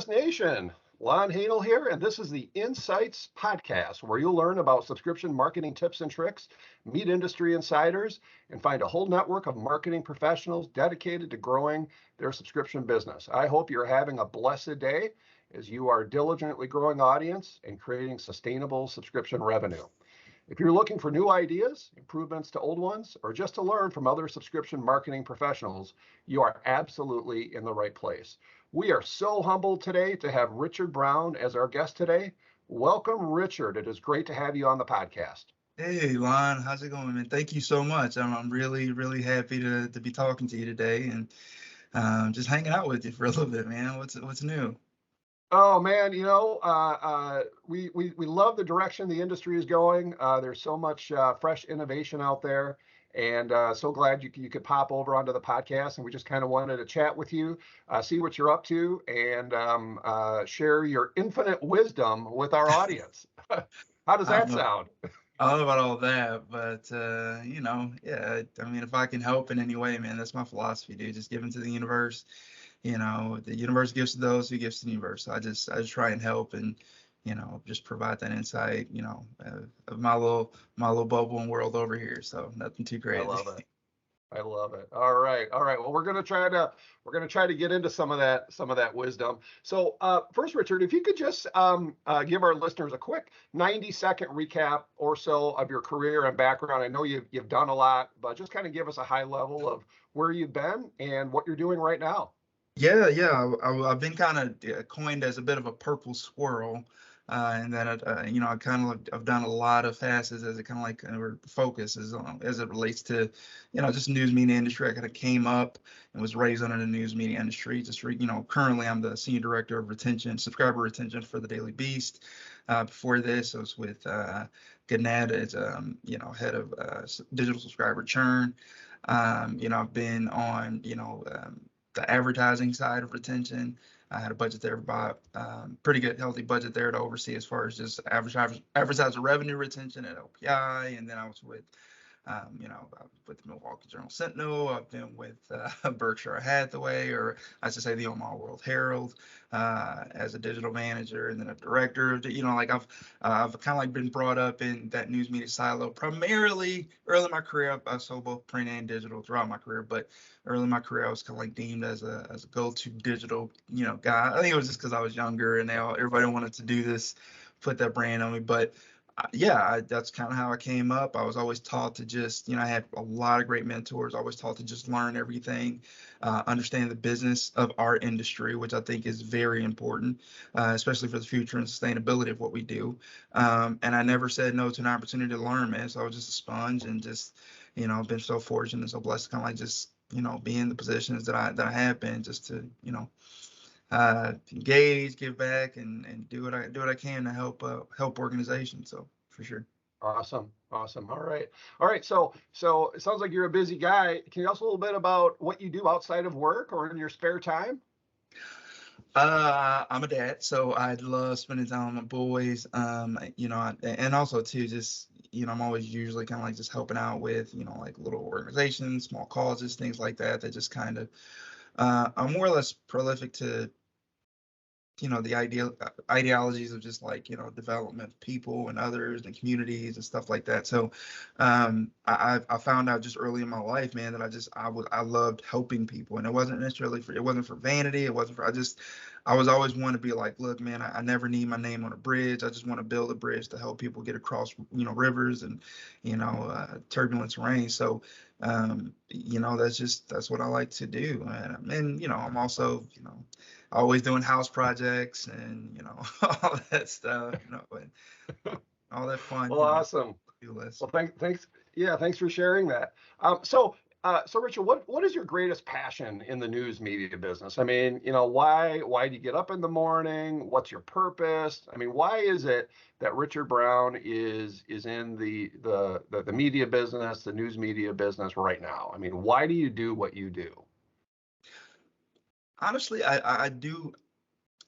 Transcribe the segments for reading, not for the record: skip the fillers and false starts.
NSS Nation. Lon Hanel here, and this is the Insights Podcast, where you'll learn about subscription marketing tips and tricks, meet industry insiders, and find a whole network of marketing professionals dedicated to growing their subscription business. I hope you're having a blessed day as you are diligently growing audience and creating sustainable subscription revenue. If you're looking for new ideas, improvements to old ones, or just to learn from other subscription marketing professionals, you are absolutely in the right place. We are so humbled today to have Richard Brown as our guest today. Welcome, Richard. It is great to have you on the podcast. Hey, Lon, how's it going, man? Thank you so much. I'm really, really happy to be talking to you today and just hanging out with you for a little bit, man. What's new? Oh man, we love the direction the industry is going. There's so much fresh innovation out there, and so glad you could pop over onto the podcast. And we just kind of wanted to chat with you, see what you're up to, and share your infinite wisdom with our audience. How does I that don't know, sound? I don't know about all that, but yeah. I mean, if I can help in any way, man, that's my philosophy, dude. Just giving to the universe. The universe gives to those who gives to the universe. So I just try and help and just provide that insight, of my little bubble and world over here. So nothing too I crazy. love it. I love it. All right. All right. Well, we're gonna try to get into some of that wisdom. So first, Richard, if you could just give our listeners a quick 90-second recap or so of your career and background. I know you've done a lot, but just kind of give us a high level of where you've been and what you're doing right now. Yeah. I've been kind of coined as a bit of a purple squirrel, and that I kind of I've done a lot of facets as it kind of like or focuses on as it relates to, just news media industry. I kind of came up and was raised under the news media industry. Currently I'm the senior director of retention, subscriber retention for the Daily Beast. Before this, I was with Gannett as head of digital subscriber churn. I've been on the advertising side of retention. I had a budget there about pretty good, healthy budget there to oversee as far as just advertiser revenue retention at LPI. And then I was with, with the Milwaukee Journal Sentinel. I've been with Berkshire Hathaway, or I should say the Omaha World Herald, as a digital manager and then a director. I've kind of like been brought up in that news media silo. Primarily early in my career, I sold both print and digital throughout my career, but early in my career, I was kind of like deemed as a go-to digital, guy. I think it was just because I was younger and everybody wanted to do this, put that brand on me. But that's kind of how I came up. I was always taught to just, I had a lot of great mentors. Always taught to just learn everything, understand the business of our industry, which I think is very important, especially for the future and sustainability of what we do. And I never said no to an opportunity to learn, man. So I was just a sponge and just, been so fortunate and so blessed to kind of like just, be in the positions that I have been, just to, engage, give back, and do what I can to help organizations. So for sure. Awesome. Awesome. All right. All right. So it sounds like you're a busy guy. Can you tell us a little bit about what you do outside of work or in your spare time? I'm a dad, so I love spending time with my boys. And also too, just I'm always usually kind of like just helping out with like little organizations, small causes, things like that. That just kind of I'm more or less prolific to the ideologies of just like development of people and others and communities and stuff like that. So I found out just early in my life, man, that I loved helping people, and it wasn't necessarily it wasn't for vanity. It wasn't for I was always want to be like, look, man, I never need my name on a bridge. I just want to build a bridge to help people get across rivers and turbulent terrain. So that's what I like to do. And I'm also always doing house projects and all that stuff, and all that fun, Well, awesome. do list. Well, thanks. Yeah, thanks for sharing that. So Richard, what is your greatest passion in the news media business? I mean, why do you get up in the morning? What's your purpose? I mean, why is it that Richard Brown is in the media business, the news media business right now? I mean, why do you do what you do? Honestly, I do.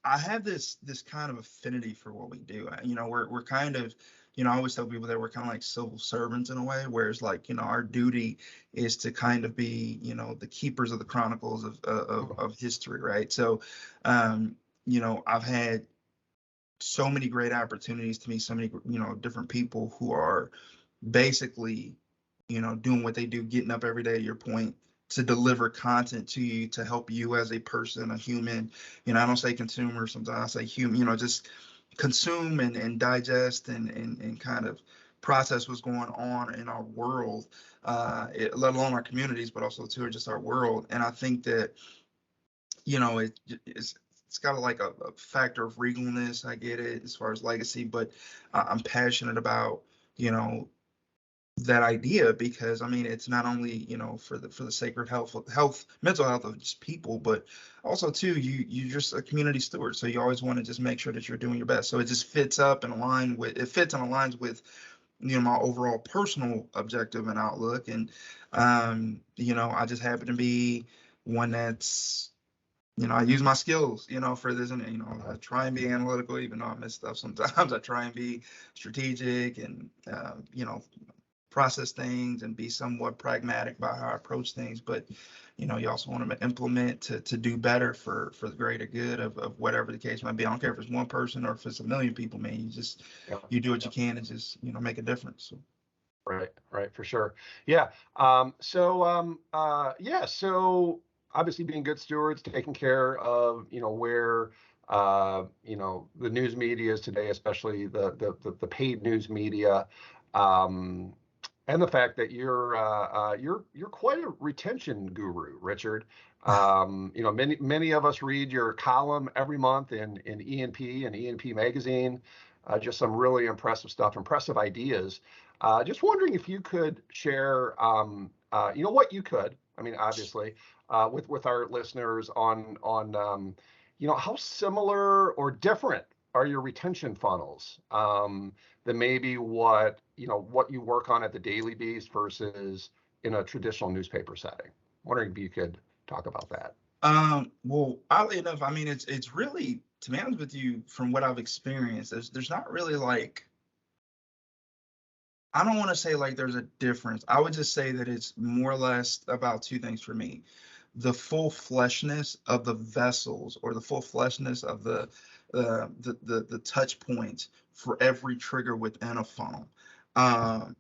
I have this kind of affinity for what we do. We're kind of, I always tell people that we're kind of like civil servants in a way, whereas like, our duty is to kind of be, the keepers of the chronicles of history, right? So, I've had so many great opportunities to meet so many, different people who are basically, doing what they do, getting up every day, your point, to deliver content to you to help you as a person, a human. I don't say consumer, sometimes I say human, just consume and digest and kind of process what's going on in our world, let alone our communities, but also too just our world. And I think that, it's got like a factor of regalness. I get it as far as legacy, but I'm passionate about, you know, that idea, because I mean it's not only for the sacred health mental health of just people, but also too you're just a community steward, so you always want to just make sure that you're doing your best, so it just fits and aligns with my overall personal objective and outlook. And I just happen to be one that's I use my skills, for this, and I try and be analytical, even though I miss stuff sometimes. I try and be strategic and process things and be somewhat pragmatic about how I approach things. But you also want to implement to do better for the greater good of whatever the case might be. I don't care if it's one person or if it's a million people, man. Yeah. You do what Yeah. you can and just make a difference. So. Right, for sure. Yeah. So obviously being good stewards, taking care of, where, the news media is today, especially the paid news media, um, and the fact that you're quite a retention guru, Richard. Many of us read your column every month in E&P and E&P magazine. Just some really impressive stuff, impressive ideas. Just wondering if you could share, what you could. I mean, obviously, with our listeners on how similar or different are your retention funnels, than maybe what you work on at the Daily Beast versus in a traditional newspaper setting. Wondering if you could talk about that. Well, oddly enough, I mean, it's really, to be honest with you, from what I've experienced, there's not really like, I don't want to say like there's a difference. I would just say that it's more or less about two things for me: the full fleshness of the vessels, or the full fleshness of the touch points for every trigger within a funnel. Um,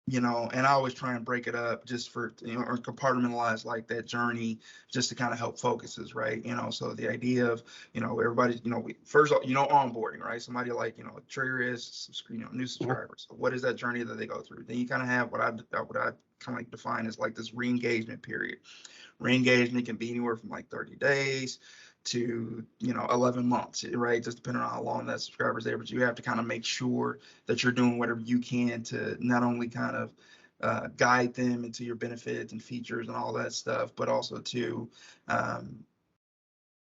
and I always try and break it up just for, or compartmentalize like that journey, just to kind of help focuses, right? So the idea of, everybody, we first, onboarding, right? Somebody like, trigger is, new Mhm. subscribers. So what is that journey that they go through? Then you kind of have what I kind of like define as like this re-engagement period. Re-engagement can be anywhere from like 30 days to 11 months, right? Just depending on how long that subscriber's there. But you have to kind of make sure that you're doing whatever you can to not only kind of guide them into your benefits and features and all that stuff, but also to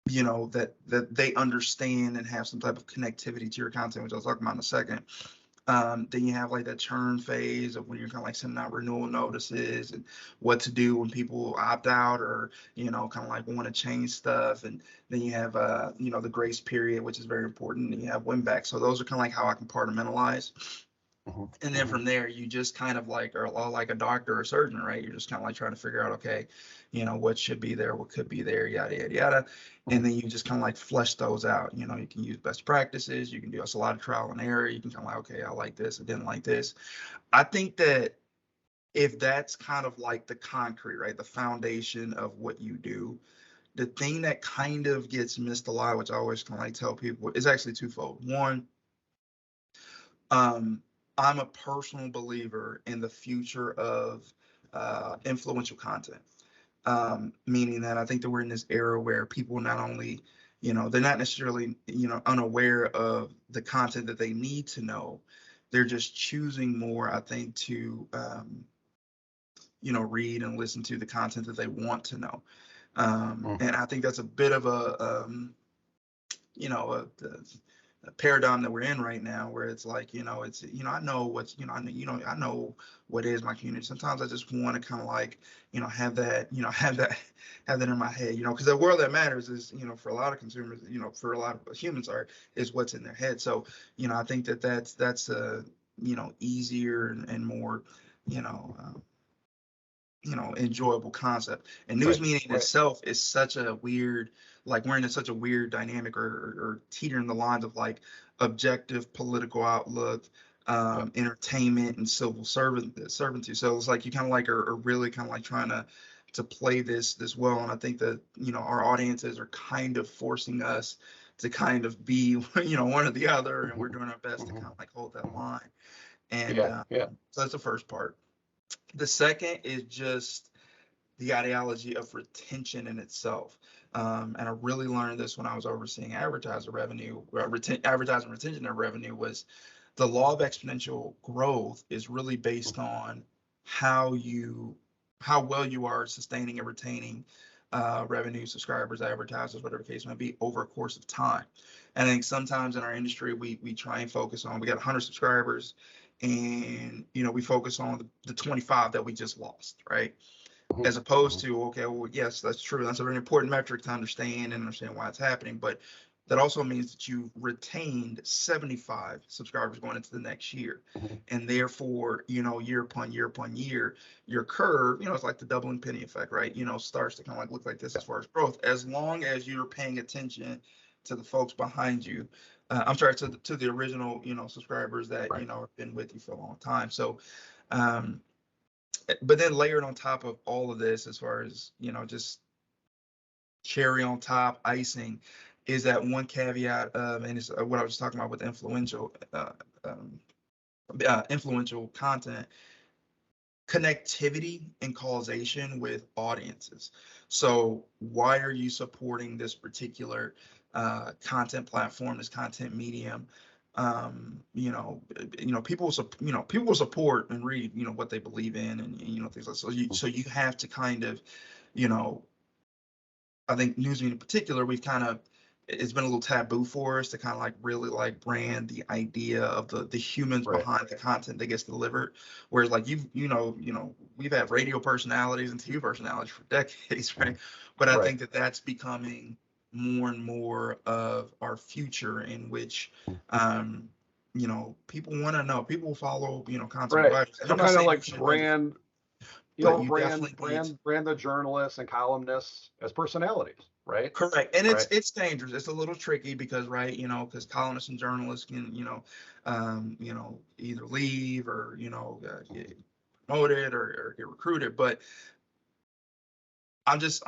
that they understand and have some type of connectivity to your content, which I'll talk about in a second. Then you have like that churn phase of when you're kind of like sending out renewal notices and what to do when people opt out, or kind of like want to change stuff. And then you have the grace period, which is very important. And you have win back. So those are kind of like how I compartmentalize. Mhm. And then Mhm. from there, you just kind of like are like a doctor or surgeon, right? You're just kind of like trying to figure out, okay, what should be there, what could be there, yada, yada, yada. And Mhm. then you just kind of like flesh those out. You can use best practices. You can do a lot of trial and error. You can kind of like, okay, I like this, I didn't like this. I think that if that's kind of like the concrete, right, the foundation of what you do, the thing that kind of gets missed a lot, which I always kind of like tell people, is actually twofold. One, um, I'm a personal believer in the future of influential content, meaning that I think that we're in this era where people not only, they're not necessarily, unaware of the content that they need to know. They're just choosing more, I think, to, read and listen to the content that they want to know. And Mhm. I think that's a bit of you know, a paradigm that we're in right now, where it's like, it's, I know what's, I know what is my community. Sometimes I just want to kind of like, have that, have that in my head, because the world that matters is, for a lot of consumers, for a lot of humans is what's in their head. So, I think that that's easier and more, you know, enjoyable concept. And news Right. media in Right. itself is such a weird, like we're in such a weird dynamic, or teetering the lines of like objective political outlook, Yep. entertainment, and civil servantry. So it's like you kind of like are really kind of like trying to play this well. And I think that our audiences are kind of forcing us to kind of be one or the other, and we're doing our best to Mhm. kind of like hold that line. And Yeah. Yeah. so that's the first part. The second is just the ideology of retention in itself. And I really learned this when I was overseeing advertiser revenue, advertising retention and revenue, was the law of exponential growth is really based on how well you are sustaining and retaining revenue, subscribers, advertisers, whatever the case may be, over a course of time. And I think sometimes in our industry, we try and focus on, we got 100 subscribers, and we focus on the 25 that we just lost, right? Mhm. As opposed Mhm. to, okay, well, yes, that's true. That's a very important metric to understand why it's happening. But that also means that you retained 75 subscribers going into the next year. Mhm. And therefore, year upon year upon year, your curve, it's like the doubling penny effect, right? Starts to kind of like look like this Yeah. as far as growth, as long as you're paying attention to the folks behind you. I'm sorry, to the original, subscribers that, Right. have been with you for a long time. So, um, but then layered on top of all of this, as far as just cherry on top, icing, is that one caveat of, and it's what I was talking about with um, influential content, connectivity and causation with audiences. So why are you supporting this particular content platform, this content medium? People will support and read, what they believe in, and things like so. So you have to kind of, you know, I think news media in particular, it's been a little taboo for us to kind of like really like brand the idea of the humans Right. behind the content that gets delivered. Whereas like we've had radio personalities and TV personalities for decades, right? But I Right. think that that's becoming more and more of our future, in which people want to know, people follow content Right. providers. And So I'm not kind of saying you like shouldn't do this, but you definitely need. brand the journalists and columnists as personalities, right? Correct. And Right. it's dangerous. It's a little tricky because, right, because columnists and journalists can, either leave, or, get promoted, or get recruited. But I have this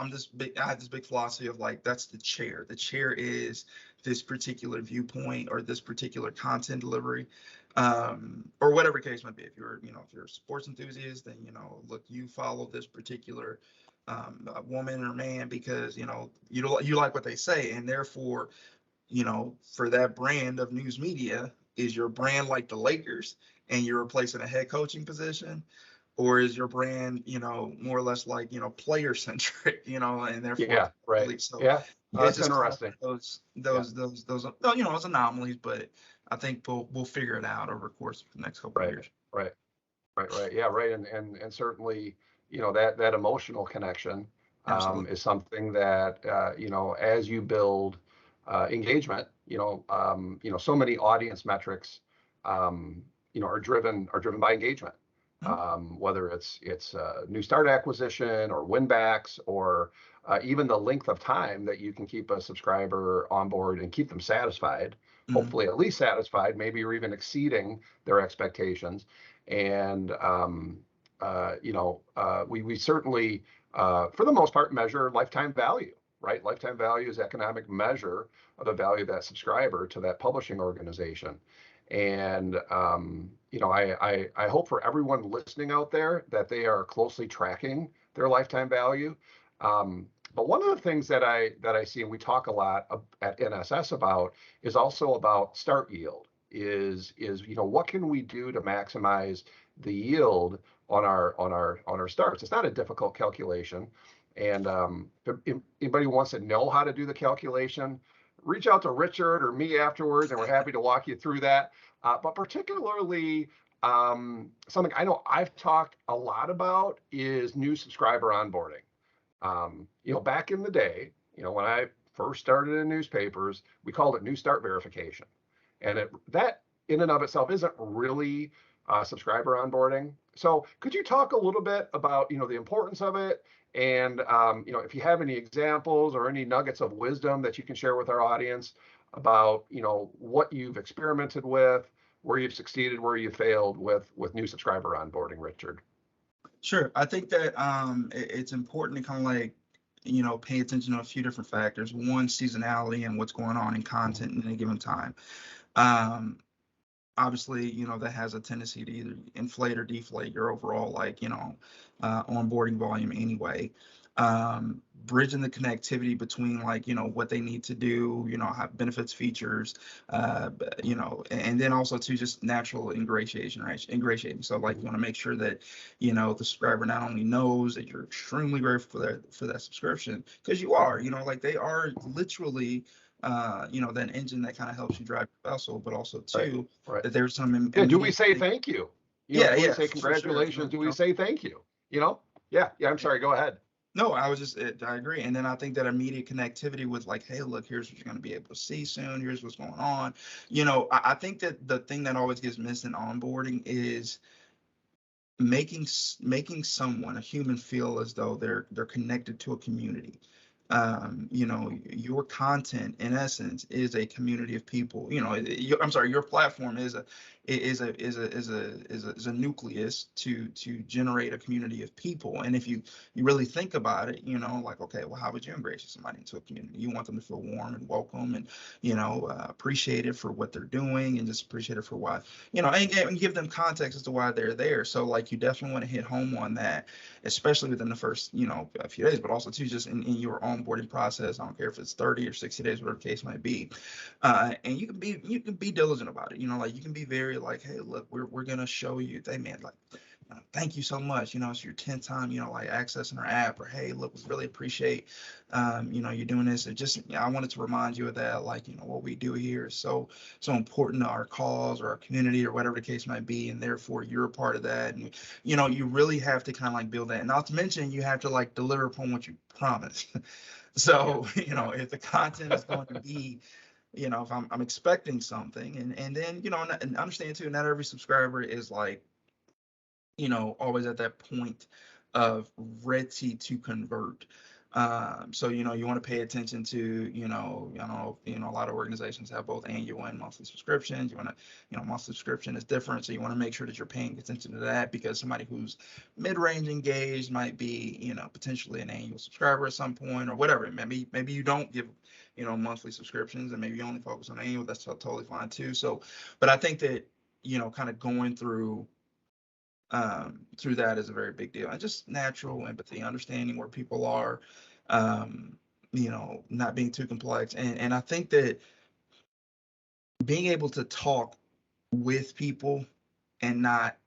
big philosophy of like, that's the chair. The chair is this particular viewpoint or this particular content delivery, or whatever case might be. If you're a sports enthusiast, then, look, you follow this particular woman or man because, you like what they say. And therefore, for that brand of news media, is your brand like the Lakers and you're replacing a head coaching position? Or is your brand, more or less like, player centric, and therefore Yeah. Right. really, so Yeah. it's That's just kind of interesting. those, Yeah. those anomalies. But I think we'll figure it out over the course of the next couple of Right. years. Right. Right. Right. Yeah. Right. And certainly, that emotional connection Absolutely. is something that as you build engagement, so many audience metrics, are driven by engagement. Mhm. Whether it's new start acquisition or win backs, or even the length of time that you can keep a subscriber on board and keep them satisfied, Mhm. hopefully at least satisfied, maybe you're even exceeding their expectations. And we certainly, for the most part, measure lifetime value, right? Lifetime value is economic measure of the value of that subscriber to that publishing organization. And I hope for everyone listening out there that they are closely tracking their lifetime value. But one of the things that I see, and we talk a lot at NSS about, is also about start yield. Is what can we do to maximize the yield on our starts? It's not a difficult calculation, and if anybody wants to know how to do the calculation, reach out to Richard or me afterwards, and we're happy to walk you through that. But particularly, something I know I've talked a lot about is new subscriber onboarding. Back in the day, when I first started in newspapers, we called it new start verification. And that in and of itself isn't really subscriber onboarding. So could you talk a little bit about, the importance of it, and if you have any examples or any nuggets of wisdom that you can share with our audience about, what you've experimented with, where you've succeeded, where you failed with new subscriber onboarding, Richard? Sure. I think that it's important to kind of like, pay attention to a few different factors. One, seasonality and what's going on in content in any given time. Um, Obviously, that has a tendency to either inflate or deflate your overall, like, onboarding volume anyway. Bridging the connectivity between, like, what they need to do, have benefits, features, and then also to just natural ingratiation, right? Ingratiating. So, like, you want to make sure that, the subscriber not only knows that you're extremely grateful for that subscription, because you are, like they are literally that engine that kind of helps you drive your vessel, but also Right. too, Right. that there's some Yeah. Do we immediate say thank you? yeah, Do we yeah, say for sure. congratulations? Do we say thank you? Yeah. Yeah. I'm sorry. Go ahead. No, I agree. And then I think that immediate connectivity with like, hey, look, here's what you're going to be able to see soon. Here's what's going on. I think that the thing that always gets missed in onboarding is making someone, a human, feel as though they're connected to a community. Your content in essence is a community of people. I'm sorry, your platform is a nucleus to generate a community of people. And if you really think about it, like, okay, well, how would you ingratiate somebody into a community? You want them to feel warm and welcome and appreciated for what they're doing, and just appreciated for why, and give them context as to why they're there. So like, you definitely want to hit home on that, especially within the first a few days, but also too just in your onboarding process. I don't care if it's 30 or 60 days, whatever the case might be. And you can be diligent about it. Like, you can be very like, hey, look, we're gonna show you, hey man, like, thank you so much. It's your 10th time, like, accessing our app, or hey, look, we really appreciate, you doing this. It just, I wanted to remind you of that, like, what we do here is so important to our cause or our community or whatever the case might be, and therefore you're a part of that. And you really have to kind of like build that. And not to mention, you have to like deliver upon what you promise. So, if the content is going to be, if I'm expecting something, and then, and understand too, not every subscriber is like, always at that point of ready to convert. So, you want to pay attention to, I know, a lot of organizations have both annual and monthly subscriptions. You want to, monthly subscription is different. So you want to make sure that you're paying attention to that, because somebody who's mid-range engaged might be, potentially an annual subscriber at some point or whatever. Maybe you don't give, monthly subscriptions, and maybe you only focus on annual. That's totally fine too. So, but I think that, kind of going through that is a very big deal, and just natural empathy, understanding where people are, not being too complex. And I think that being able to talk with people and not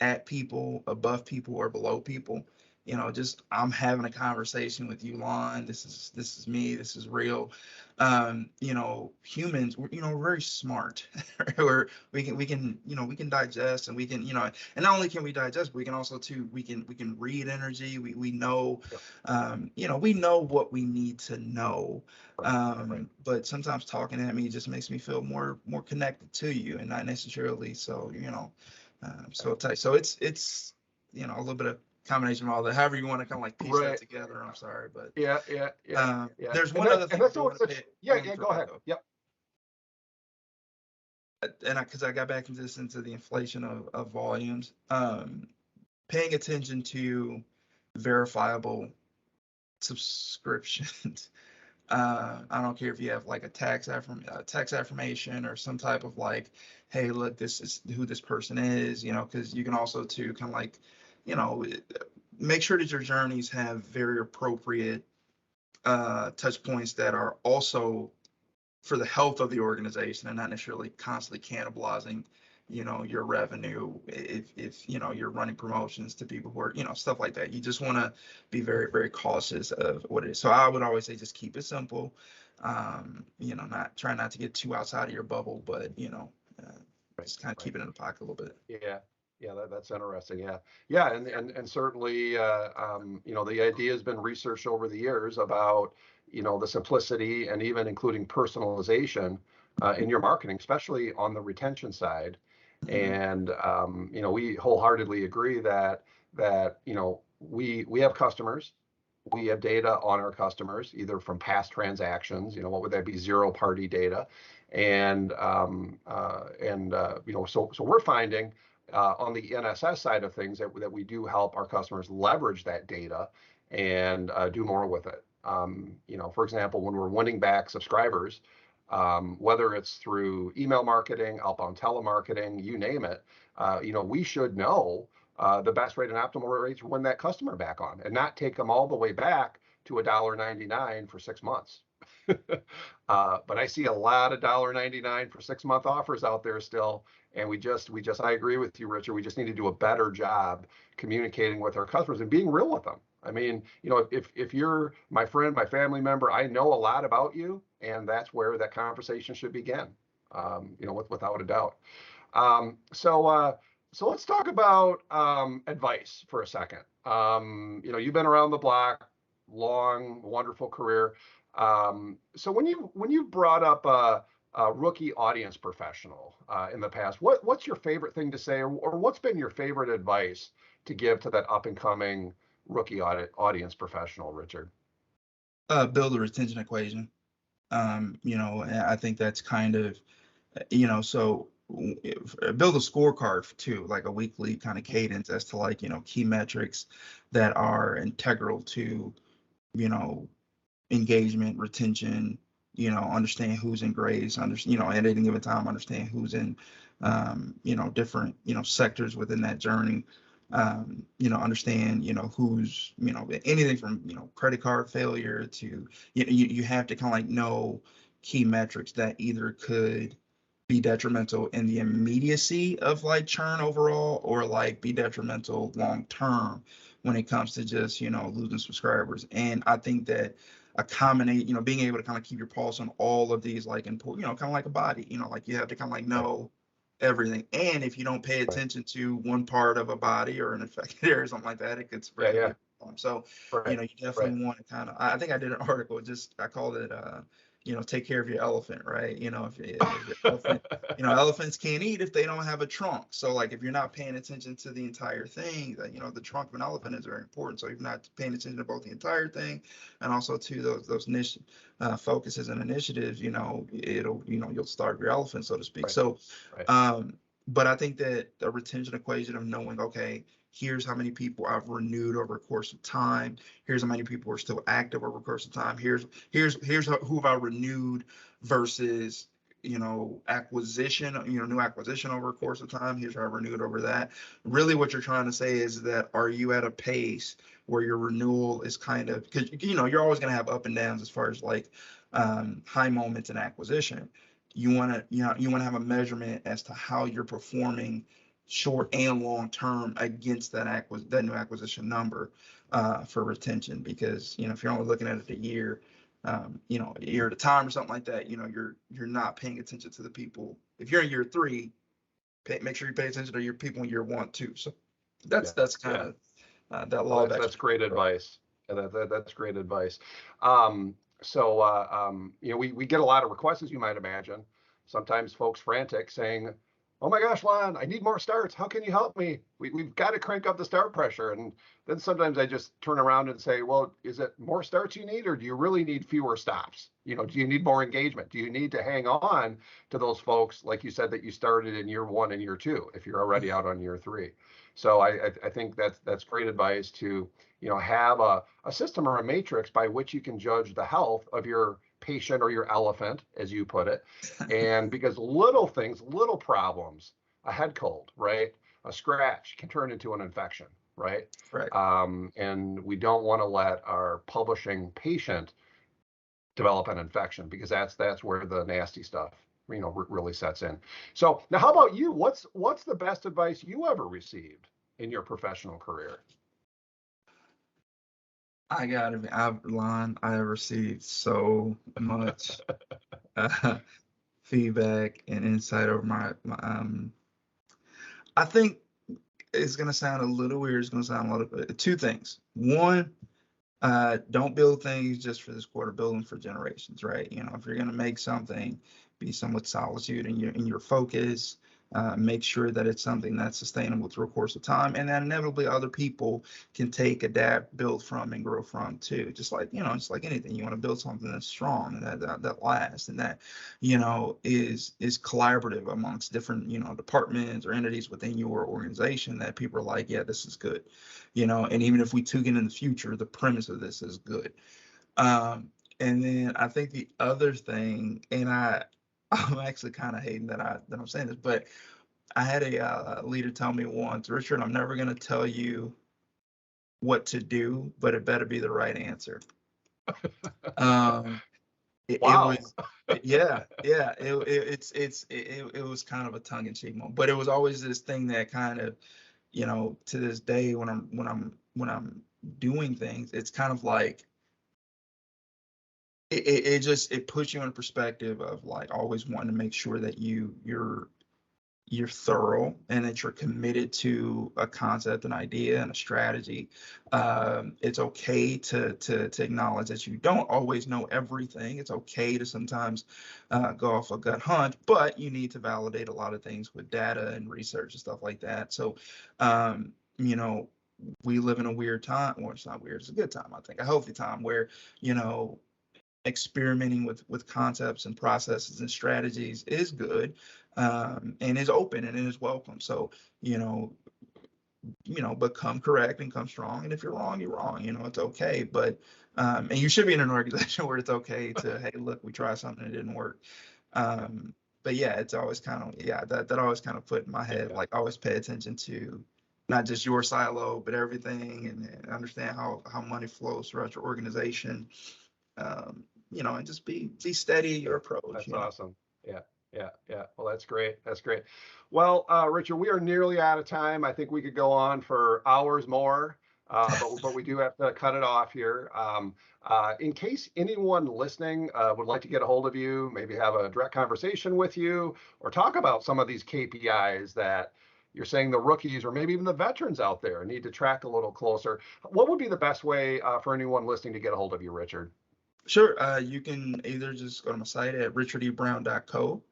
at people, above people, or below people. Just, I'm having a conversation with you, Lon. This is me. This is real. Humans, we're very smart. Where we can digest, and we can, and not only can we digest, but we can also too, we can read energy. We know, we know what we need to know. Right. But sometimes talking at me just makes me feel more connected to you, and not necessarily so, so tight. So it's a little bit of combination of all that. However you want to kind of like piece that Right. together. I'm sorry, but Yeah. there's And one other and thing I that's do want what to it's, pay. yeah, go ahead. Yep. And because I got back into this, into the inflation of volumes, paying attention to verifiable subscriptions. I don't care if you have like a tax affirmation or some type of like, hey, look, this is who this person is, because you can also too kind of like, make sure that your journeys have very appropriate touch points that are also for the health of the organization, and not necessarily constantly cannibalizing, your revenue, if you're running promotions to people who are, stuff like that. You just want to be very, very cautious of what it is. So I would always say just keep it simple. Not try not to get too outside of your bubble, but Right. just kind of Right. keep it in the pocket a little bit. Yeah. Yeah, that's interesting. Yeah, and certainly, the idea has been researched over the years about, the simplicity and even including personalization in your marketing, especially on the retention side. And we wholeheartedly agree that we have customers, we have data on our customers, either from past transactions, what would that be, zero party data, and so we're finding on the NSS side of things that we do help our customers leverage that data and do more with it. For example, when we're winning back subscribers, whether it's through email marketing, outbound telemarketing, you name it, we should know the best rate and optimal rate to win that customer back on, and not take them all the way back to $1.99 for 6 months. But I see a lot of $1.99 for 6-month offers out there still, and I agree with you, Richard. We just need to do a better job communicating with our customers and being real with them. I mean, if you're my friend, my family member, I know a lot about you, and that's where that conversation should begin. Without a doubt. So let's talk about advice for a second. You've been around the block, long, wonderful career. So when you brought up a rookie audience professional in the past, what's your favorite thing to say, or what's been your favorite advice to give to that up and coming rookie audience professional, Richard? Build a retention equation. And I think that's kind of, so build a scorecard too, like a weekly kind of cadence as to key metrics that are integral to, engagement, retention, understand who's in grades, at any given time, understand who's in, different, sectors within that journey. Understand, who's, anything from, credit card failure to, you have to kind of know key metrics that either could be detrimental in the immediacy of churn overall, or be detrimental long term when it comes to just, losing subscribers. And I think that being able to kind of keep your pulse on all of these important, kind of like a body, you have to kind of know everything. And if you don't pay attention to one part of a body or an affected area or something like that, it could spread. Yeah. So, you definitely want to kind of, I think I did an article, I called it, take care of your elephant, right? If your elephant, elephants can't eat if they don't have a trunk. So if you're not paying attention to the entire thing, the trunk of an elephant is very important. So if you're not paying attention to both the entire thing and also to those niche focuses and initiatives, you'll starve your elephant, so to speak. So, but I think that the retention equation of knowing, okay, here's how many people I've renewed over a course of time. Here's how many people are still active over a course of time. Here's who have I renewed versus, acquisition, new acquisition over a course of time. Here's how I renewed over that. Really what you're trying to say is that, are you at a pace where your renewal is kind of, because, you're always going to have up and downs as far as high moments in acquisition. You want to have a measurement as to how you're performing short and long term against that new acquisition number for retention. Because if you're only looking at it a year, a year at a time or something like that, you're not paying attention to the people. If you're in year 3, make sure you pay attention to your people in year 1 too. So that's kind of that law. That's great advice. That's great advice. We get a lot of requests, as you might imagine. Sometimes folks frantic saying, "Oh my gosh, Lon, I need more starts. How can you help me? We've got to crank up the start pressure." And then sometimes I just turn around and say, "Well, is it more starts you need, or do you really need fewer stops? Do you need more engagement? Do you need to hang on to those folks, like you said, that you started in year 1 and year 2, if you're already out on year 3?" So I think that's great advice to have a system or a matrix by which you can judge the health of your patient or your elephant, as you put it. And because little things, little problems, a head cold, right, a scratch can turn into an infection, right? And we don't want to let our publishing patient develop an infection, because that's where the nasty stuff really sets in. So now, how about you? What's the best advice you ever received in your professional career? Lon, I have received so much feedback and insight over my I think it's going to sound a little weird. It's going to sound a little, 2 things. One, don't build things just for this quarter, build them for generations, right? If you're going to make something, be somewhat solitude in your focus, make sure that it's something that's sustainable through a course of time, and that inevitably other people can take, adapt, build from, and grow from too. Just like, just like anything, you want to build something that's strong and that lasts, and that, is collaborative amongst different, departments or entities within your organization, that people are like, yeah, this is good, and even if we took it in the future, the premise of this is good. And then I think the other thing, and I'm actually kind of hating that I'm saying this, but I had a leader tell me once, Richard, I'm never going to tell you what to do, but it better be the right answer. It Wow. was, yeah, it was kind of a tongue-in-cheek moment, but it was always this thing that kind of, to this day when I'm doing things, it's kind of like, it puts you in perspective of like always wanting to make sure that you're thorough and that you're committed to a concept, an idea, and a strategy. It's okay to acknowledge that you don't always know everything. It's okay to sometimes go off a gut hunch, but you need to validate a lot of things with data and research and stuff like that. So, we live in a weird time. Well, it's not weird. It's a good time, I think, a healthy time where, experimenting with concepts and processes and strategies is good, and is open and is welcome. So, but come correct and come strong. And if you're wrong, you're wrong. It's okay. But and you should be in an organization where it's okay to, hey, look, we tried something, it didn't work. But yeah, it's always kind of, that always kind of put in my head, like, always pay attention to not just your silo, but everything, and understand how money flows throughout your organization. And just be steady in your approach. That's awesome. Yeah. Well, that's great. Well, Richard, we are nearly out of time. I think we could go on for hours more, but we do have to cut it off here. In case anyone listening would like to get a hold of you, maybe have a direct conversation with you, or talk about some of these KPIs that you're saying the rookies or maybe even the veterans out there need to track a little closer, what would be the best way for anyone listening to get a hold of you, Richard? Sure. You can either just go to my site at richardebrown.co.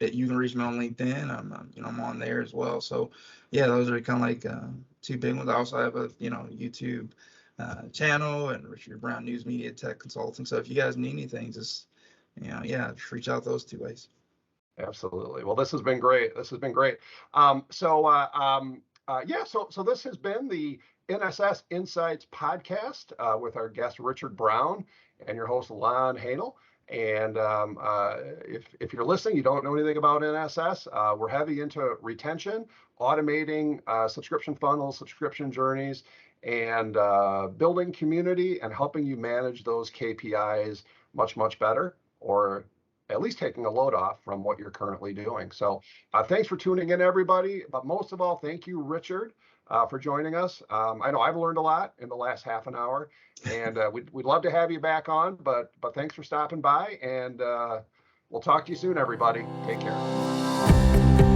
You can reach me on LinkedIn. I'm on there as well. So yeah, those are kind of like two big ones. I also have a YouTube channel, and Richard Brown News Media Tech Consulting. So if you guys need anything, just just reach out those two ways. Absolutely. Well, this has been great. So this has been the NSS Insights podcast with our guest Richard Brown and your host Lon Hanel. And if you're listening, you don't know anything about NSS, we're heavy into retention, automating subscription funnels, subscription journeys, and building community and helping you manage those KPIs much, much better, or at least taking a load off from what you're currently doing. So thanks for tuning in, everybody. But most of all, thank you, Richard, for joining us. I know I've learned a lot in the last half an hour, and we'd love to have you back on, but thanks for stopping by, and we'll talk to you soon, everybody. Take care.